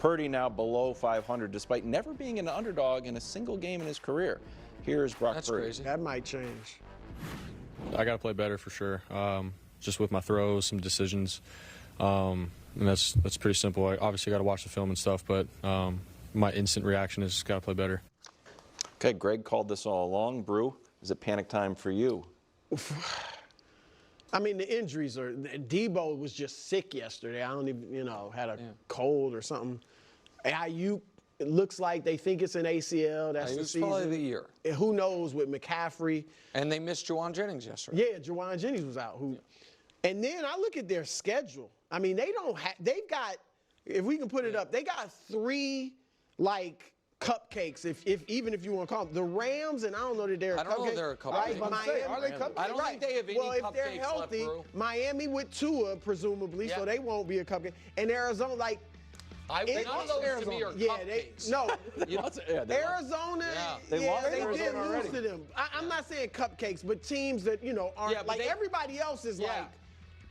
Purdy now below 500 despite never being an underdog in a single game in his career. Here's Brock That's Purdy. crazy. That might change. I got to play better for sure. Just with my throws, some decisions, and that's pretty simple. I obviously got to watch the film and stuff, but my instant reaction is got to play better. Okay, Greg called this all along. Brew, is it panic time for you? I mean, the injuries are. Debo was just sick yesterday. I don't even, had a cold or something. Ayuk, it looks like they think it's an ACL. That's the season. Probably the year. And who knows with McCaffrey? And they missed Juwan Jennings yesterday. Yeah, Juwan Jennings was out. And then I look at their schedule. I mean, they've got, if we can put it up, they got 3 cupcakes, even if you want to call them. The Rams, and I don't know that they're a cupcake. I don't know if they're a cupcake. Right? Miami, are they cupcakes? I don't think they have any well, if cupcakes they're healthy, left, Miami with Tua, presumably, so they won't be a cupcake. And Arizona, none of those to me are cupcakes. Arizona, They did lose to them. I'm not saying cupcakes, but teams that, aren't, everybody else is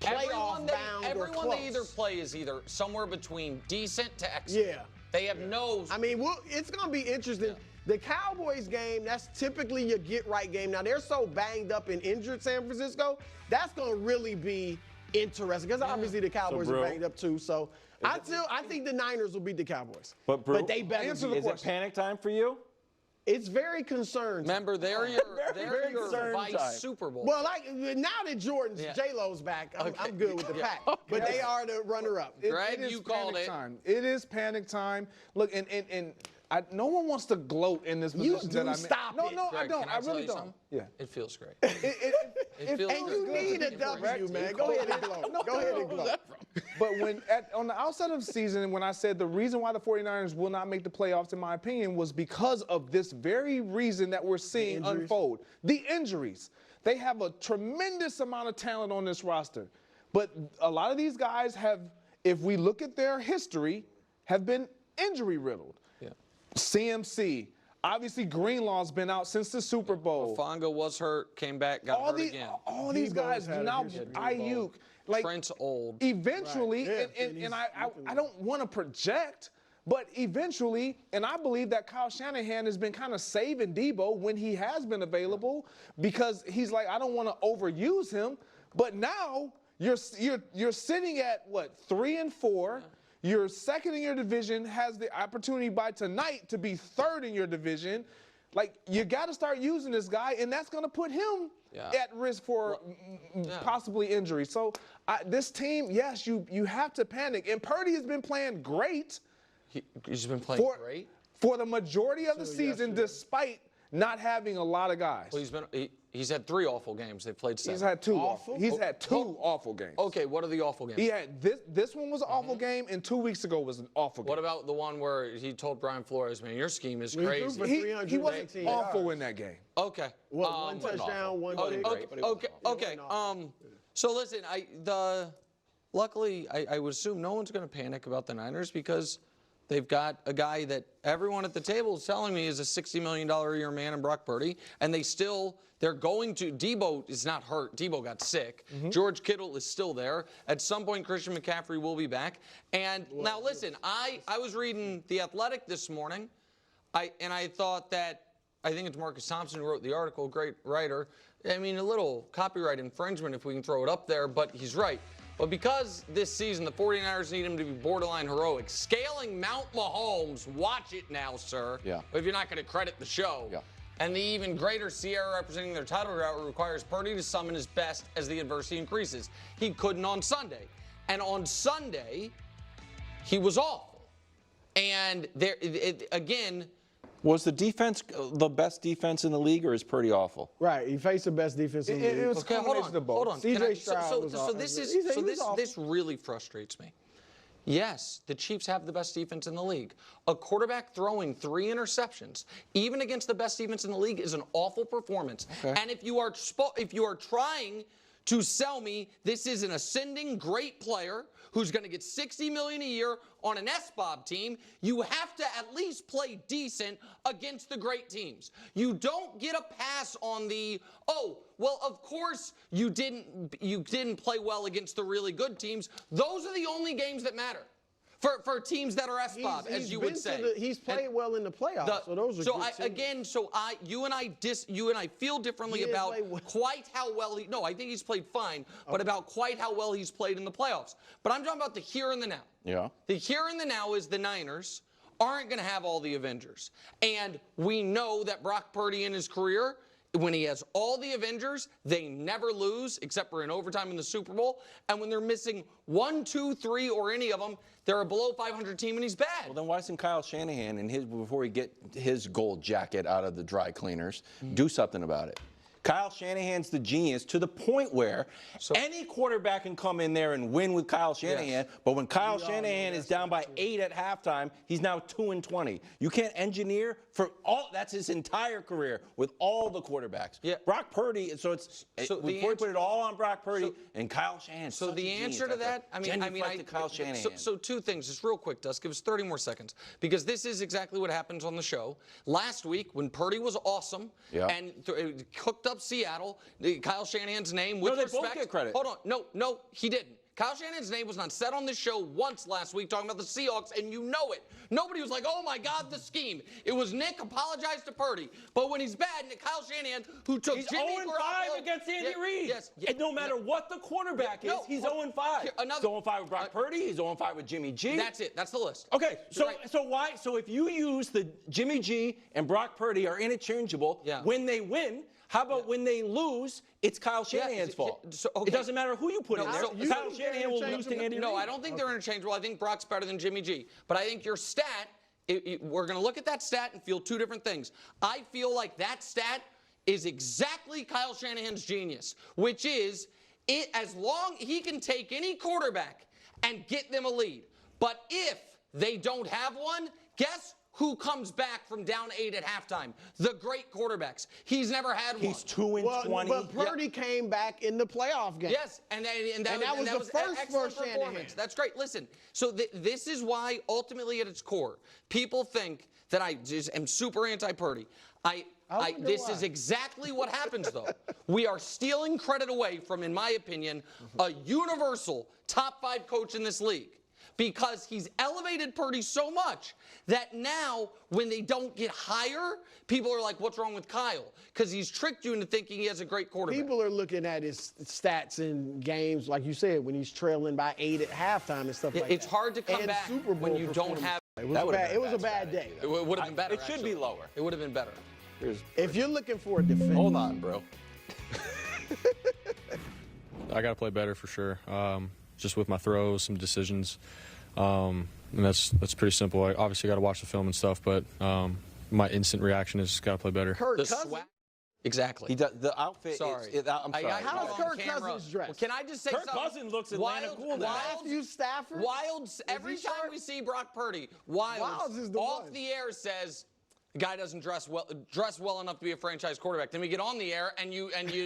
playoff bound or close. Everyone they either play is either somewhere between decent to excellent. Yeah. They have no. I mean, it's going to be interesting. Yeah. The Cowboys game, that's typically your get-right game. Now, they're so banged up and injured, San Francisco, that's going to really be interesting because obviously the Cowboys are banged up too. So I think the Niners will beat the Cowboys. But, Brew, they better is it panic time for you? It's very concerned. Remember, they're your vice time. Super Bowl. Well, now that Jordan's J-Lo's back, I'm good with the pack. But they are the runner-up. Greg, you called it. It is panic time. Look, and no one wants to gloat in this position that I'm in. Stop it. No, Greg, I don't. I really don't. Something? Yeah. It feels great. It feels and you need a W, man. Go ahead and gloat. Go ahead and gloat. But on the outside of the season, when I said the reason why the 49ers will not make the playoffs, in my opinion, was because of this very reason that we're seeing unfold. The injuries. They have a tremendous amount of talent on this roster. But a lot of these guys have, if we look at their history, have been injury riddled. Yeah. CMC. Obviously, Greenlaw's been out since the Super Bowl. Fonga was hurt, came back, got hurt again. All these guys, now Ayuk. Trent's old. Eventually, and I don't want to project, but eventually, and I believe that Kyle Shanahan has been kind of saving Debo when he has been available because he's like, I don't want to overuse him. But now you're sitting at what, 3-4. Your second in your division has the opportunity by tonight to be third in your division. You got to start using this guy, and that's going to put him at risk for possibly injury. So this team, yes, you have to panic. And Purdy has been playing great. He's been playing great? For the majority of the season, despite not having a lot of guys. Well, he's had 3 awful games. They've played 7. He's had 2 awful. He's had 2 awful games. Okay, what are the awful games? He had this one was an awful game, and 2 weeks ago was an awful game. What about the one where he told Brian Flores, man, your scheme is crazy? He wasn't awful in that game. Okay. One touchdown, one pick. Okay. So listen, luckily I would assume no one's going to panic about the Niners because they've got a guy that everyone at the table is telling me is a $60 million a year man in Brock Purdy, and they're going to, Debo is not hurt. Debo got sick. George Kittle is still there. At some point, Christian McCaffrey will be back. And now listen, I was reading The Athletic this morning, and I thought that, I think it's Marcus Thompson who wrote the article, great writer. I mean, a little copyright infringement if we can throw it up there, but he's right. But because this season the 49ers need him to be borderline heroic, scaling Mount Mahomes, watch it now, sir. Yeah. If you're not going to credit the show. Yeah. And the even greater Sierra representing their title route requires Purdy to summon his best as the adversity increases. He couldn't on Sunday. And on Sunday, he was awful. And again, was the defense the best defense in the league, or is Purdy awful? Right, he faced the best defense in the league. It was okay, hold on. C.J. Stroud was awful. This really frustrates me. Yes, the Chiefs have the best defense in the league. A quarterback throwing 3 interceptions, even against the best defense in the league, is an awful performance. Okay. And if you are trying to sell me this is an ascending great player who's going to get $60 million a year on an SBOB team, you have to at least play decent against the great teams. You don't get a pass on the, oh, well, of course you didn't play well against the really good teams. Those are the only games that matter. For teams that are SBOB, as you would say. He's played well in the playoffs, so those are good teams. You and I feel differently about quite how well he. No, I think he's played fine, but about quite how well he's played in the playoffs. But I'm talking about the here and the now. Yeah. The here and the now is the Niners aren't going to have all the Avengers, and we know that Brock Purdy in his career, when he has all the Avengers, they never lose except for in overtime in the Super Bowl. And when they're missing 1, 2, 3, or any of them, they're a below 500 team and he's bad. Well, then why doesn't Kyle Shanahan, before he get his gold jacket out of the dry cleaners, do something about it? Kyle Shanahan's the genius to the point where any quarterback can come in there and win with Kyle Shanahan, but when Kyle Shanahan is down by 8 at halftime, he's now 2-20. You can't engineer for all. That's his entire career with all the quarterbacks. Yeah. Before we put it all on Brock Purdy and Kyle Shanahan. So the answer to that, Kyle Shanahan. So 2 things, just real quick, Dust. Give us 30 more seconds, because this is exactly what happens on the show. Last week, when Purdy was awesome and cooked up Seattle, Kyle Shanahan's name, with respect. Both get credit. Hold on, no, he didn't. Kyle Shanahan's name was not said on this show once last week talking about the Seahawks, and you know it. Nobody was like, oh my God, the scheme. It was Nick apologized to Purdy. But when he's bad, Kyle Shanahan, who took Jimmy Garoppolo. 0-5 against Andy Reid. Yes. And no matter what the quarterback is, he's 0-5. He's 0-5 with Brock Purdy. He's 0-5 with Jimmy G. That's it. That's the list. Okay, so why? So if you use the Jimmy G and Brock Purdy are interchangeable, when they win, how about when they lose, it's Kyle Shanahan's fault? It doesn't matter who you put in there. Kyle Shanahan will lose to Andy Reid. No, I don't think they're interchangeable. I think Brock's better than Jimmy G. But I think your stat, we're going to look at that stat and feel 2 different things. I feel like that stat is exactly Kyle Shanahan's genius, which is as long he can take any quarterback and get them a lead. But if they don't have one, guess who comes back from down 8 at halftime? The great quarterbacks. He's never had one. He's 2-20. But Purdy came back in the playoff game. Yes, and that was the first for Shanahan. That's great. Listen, so this is why, ultimately, at its core, people think that I just am super anti-Purdy. This is exactly what happens, though. We are stealing credit away from, in my opinion, a universal top 5 coach in this league. Because he's elevated Purdy so much that now, when they don't get higher, people are like, what's wrong with Kyle? Because he's tricked you into thinking he has a great quarterback. People are looking at his stats in games, like you said, when he's trailing by 8 at halftime and stuff like that. It's hard to come back Super Bowl when you don't have. It was a bad day. It would have been better. It should be lower. It would have been better. If you're looking for a defense. Hold on, bro. I got to play better for sure. Just with my throws, some decisions. And that's pretty simple. I obviously got to watch the film and stuff, but my instant reaction is got to play better. Kirk Cousins. Exactly. He does, the outfit sorry. I'm sorry. How does Kirk Cousins dress? Well, can I just say Kirk something? Cousins looks Atlanta cool now. Matthew Stafford? Every time we see Brock Purdy, Wilds is the off one. the air says, the guy doesn't dress well enough to be a franchise quarterback. Then we get on the air and you act You're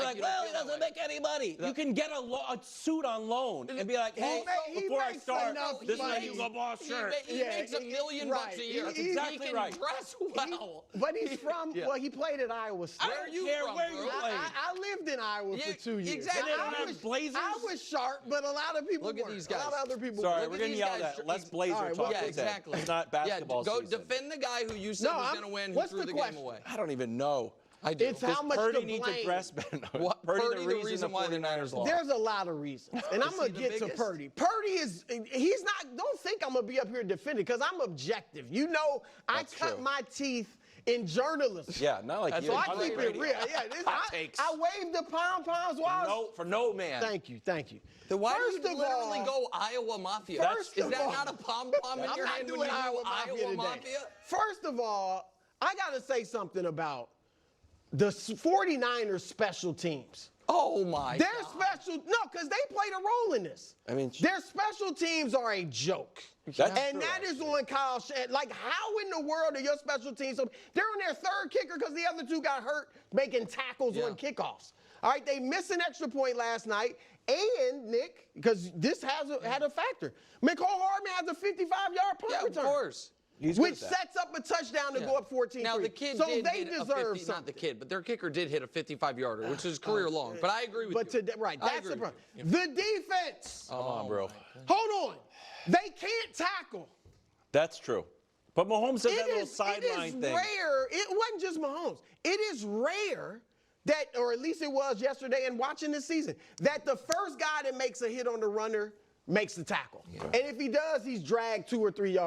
like you don't well, feel he that doesn't way. make any money. You can get a suit on loan and be like, hey, He before I makes start, enough this is money. a Hugo Boss shirt. He makes $1 million bucks a year. That's exactly he can right. dress well. But he's from, well, he played at Iowa State. Where are you care from, where bro? you play. I lived in Iowa for 2 years. exactly. And they don't have Blazers? I was sharp, but a lot of people Look at weren't. these guys. A lot of other people Sorry, weren't. we're getting yelled at. Let's Blazer All right, talk. Yeah, instead. exactly. It's not basketball Go season. defend the guy who you said was going to win, who what's threw the the question? game away. I don't even know. I do. It's how much Purdy to needs to blame. dress better. Purdy the reason why the Niners lost. There's a lot of reasons, and I'm gonna he the get to biggest? Purdy. He's not. Don't think I'm gonna be up here defending because I'm objective. You know, I cut true. my teeth in journalism. Yeah, not like you. So I on keep it radio. real. Yeah, Hot takes. I waved the pom-poms while For no man. Thank you. Then why First do you of literally all- go Iowa Mafia? First Is of that all- not a pom-pom in I'm your not hand when doing you Iowa do Mafia Iowa today. Mafia? First of all, I gotta say something about the 49ers special teams. Oh my Their God. special, no, because they played a role in this. I mean, their special teams are a joke. That's And true, that is on Kyle Shanahan. Like, how in the world are your special teams? So they're on their 3rd kicker because the other 2 got hurt making tackles on kickoffs. All right, they missed an extra point last night. And, Nick, because this had a factor, McCall Hardman has a 55-yard punt return. Of course. which sets up a touchdown to go up 14-3. Now, the kid so did they hit deserve not the kid, but their kicker did hit a 55-yarder, which is career long. But I agree with you. Right, that's the problem. The defense. Come on, bro. Hold on. They can't tackle. That's true. But Mahomes does that little sideline thing. It is rare. It wasn't just Mahomes. It is rare that, or at least it was yesterday and watching this season, that the first guy that makes a hit on the runner makes the tackle. Yeah. And if he does, he's dragged 2 or 3 yards.